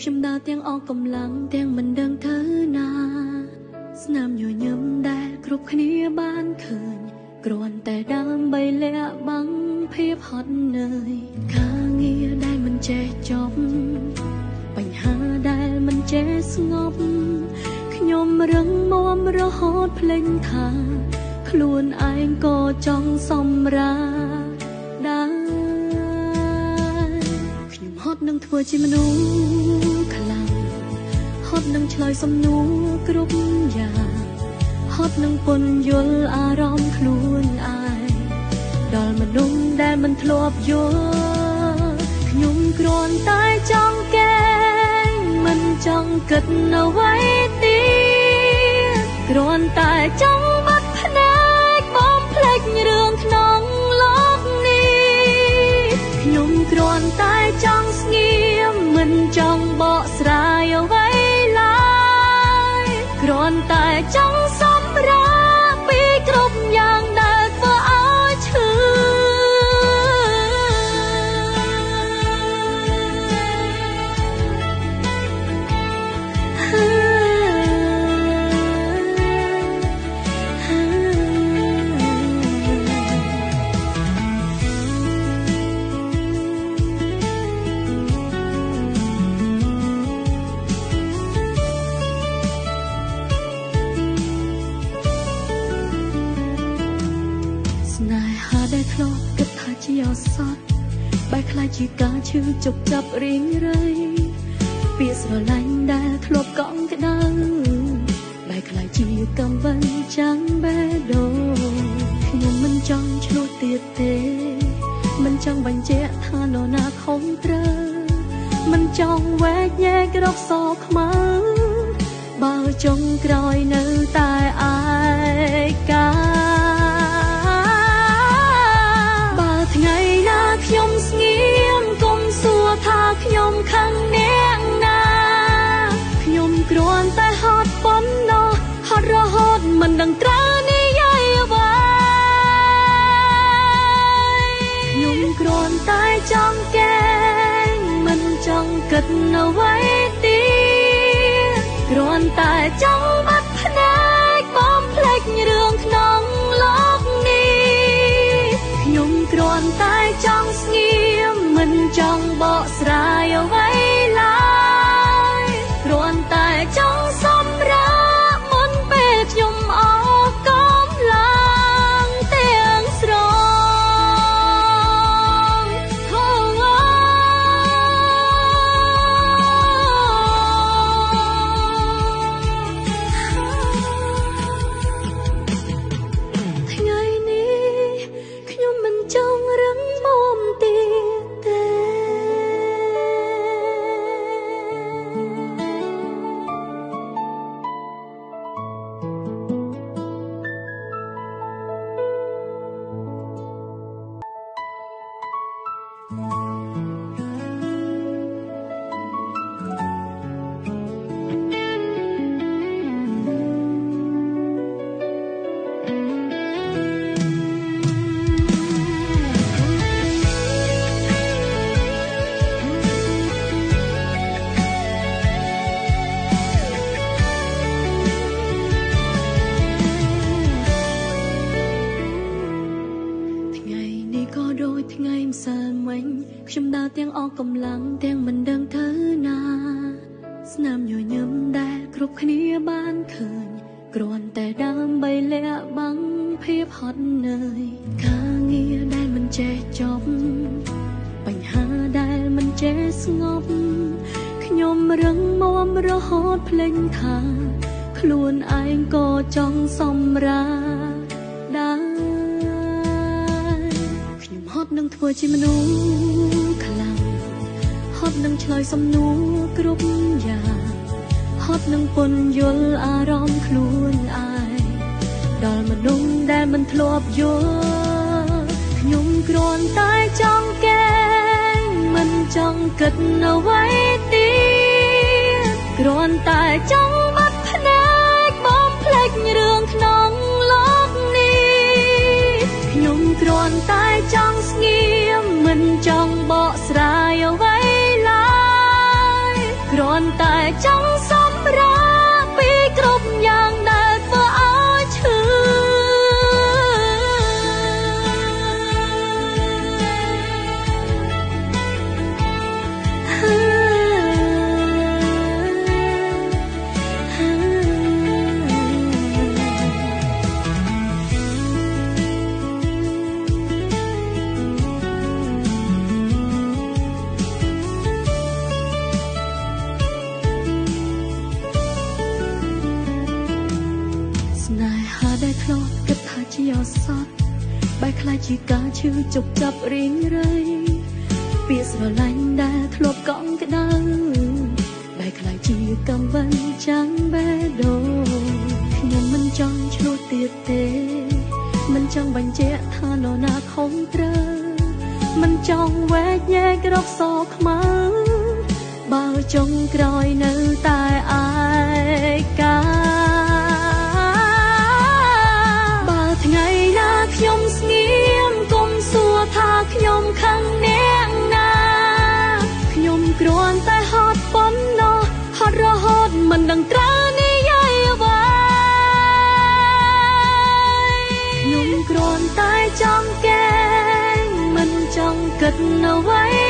ខ្ញុំដើរទាំងអស់កម្លាំងទាំងមិនដឹងធ្វើណាស្នាមញញឹមដែលគ្រប់គ្នាបានឃើញគ្រាន់តែដើម្បីលាក់បាំងភាពហត់នឿយការងារដែលមិនចេះចប់បញ្ហាដែលមិនចេះស្ងប់ខ្ញុំរឹងមាំរហូតភ្លេចថាខ្លួនឯងក៏ចង់សម្រាដែរហត់នឹងធ្វើជាមនុស្សខ្លាំងហត់នឹងឆ្លើយសំណួរគ្រប់យ៉ាងហត់នឹងពន្យល់អារម្មណ៍ខ្លួនឯងដល់មនុស្សដែលមិនធ្លាប់យល់ខ្ញុំគ្រាន់តែចង់កែមិនចង់គិតនៅអ្វីទៀតគ្រាន់តែចង់បាត់ភ្នែកបំភ្លេចរឿងក្នុងលោកនេះខ្ញុំគ្រាន់តែចង់ស្ងៀមមិនចង់បកស្រាយអ្វីឡើយគ្រាន់តែចង់សម្រាកពីគ្រប់យ៉ាងដែលធ្វើឲ្យឈឺជាអសត់បែកខ្លាចជាការឈឺជប់ចាប់រៀងរៃពាក្យស្រឡាញ់ដែលធ្លាប់កង់ក្តៅបែកខ្លាចជាកំវិនចាំងបេះដូងខ្ញុំមិនចង់ឆ្លោះទៀតទេមិនចង់បញ្ជាក់ថានរណាខុសត្រូវមិនចង់វែកញែករកសខ្មៅបើចុងក្រោយនៅតែឯកាថ្ងៃណាខ្ញុំស្ងៀមកុំសួរថាខ្ញុំខឹងអ្នកណាខ្ញុំគ្រាន់តែហត់ប៉ុណ្ណោះហត់រហូតមិនដឹងត្រូវនិយាយអ្វីខ្ញុំគ្រាន់តែចង់កែមិនចង់គិតនៅអ្វីទៀតគ្រាន់តែចង់បាត់ភ្នែកបំភ្លេចរឿងក្នុងលោកនេះខ្ញុំគ្រាន់តែចង់ស្ងៀមមិនចង់បកស្រាយអ្វីឡើយគ្រាន់តែចង់សម្រាកមុនពេលខ្ញុំអស់កម្លាំងទាំងស្រុងថ្ងៃនេះខ្ញុំមិនចង់រឹងមាំទៀតទេថ្ងៃម្សិលមិញខ្ញុំដើរទាំងអស់កម្លាំងទាំងមិនដឹងធ្វើណាស្នាមញញឹមដែលគ្រប់គ្នាបានឃើញគ្រាន់តែដើម្បីលាក់បាំងភាពហត់នឿយការងារដែលមិនចេះចប់បញ្ហាដែលមិនចេះស្ងប់ខ្ញុំរឹងមាំរហូតភ្លេចថាខ្លួនឯងក៏ចង់សម្រាដែរហត់នឹងធ្វើជាមនុស្សខ្លាំងហ ត់នឹងឆ្លើយសំណួរគ្រប់យ៉ាងហត់នឹងពន្យល់អារម្មណ៍ខ្លួនឯងដល់មនុស្សដែលមិនធ្លាប់យល់ខ្ញុំគ្រាន់តែចង់កែមិនចង់គិតអ្វីទៀតគ្រាន់តែចង់បាត់ភ្នែកបំភ្លេចរឿងក្នុងលោកនេះខ្ញុំគ្រាន់តែចង់ស្ងៀមមិនចង់បកស្រាយអ្វីឡើយគ្រាន់តែចង់សម្រាកពីគ្រប់យ៉ាងដែលធ្វើឲ្យឈឺដែលធ្លាប់គិតថាជាអសត់បែរខ្លាចជាការឈឺជប់ចាប់រៀងរៃពាក្យស្រឡាញ់ដែលធ្លាប់កង់ក្តៅបែរខ្លាចជាកំបិនចាំងបេះដូងខ្ញុំមិនចង់ឆ្លោះទៀតទេមិនចង់បញ្ជាក់ថានរណាខុសត្រូវមិនចង់វែកញែករកសខ្មៅបើចុងក្រោយនៅតែឯកាថ្ងៃណាខ្ញុំស្ងៀមកុំសួរថាខ្ញុំខឹងអ្នកណាខ្ញុំគ្រាន់តែហត់ប៉ុណ្ណោះហត់រហូតមិនដឹងត្រូវនិយាយអ្វីខ្ញុំគ្រាន់តែចង់កែងមិនចង់គិតអ្វី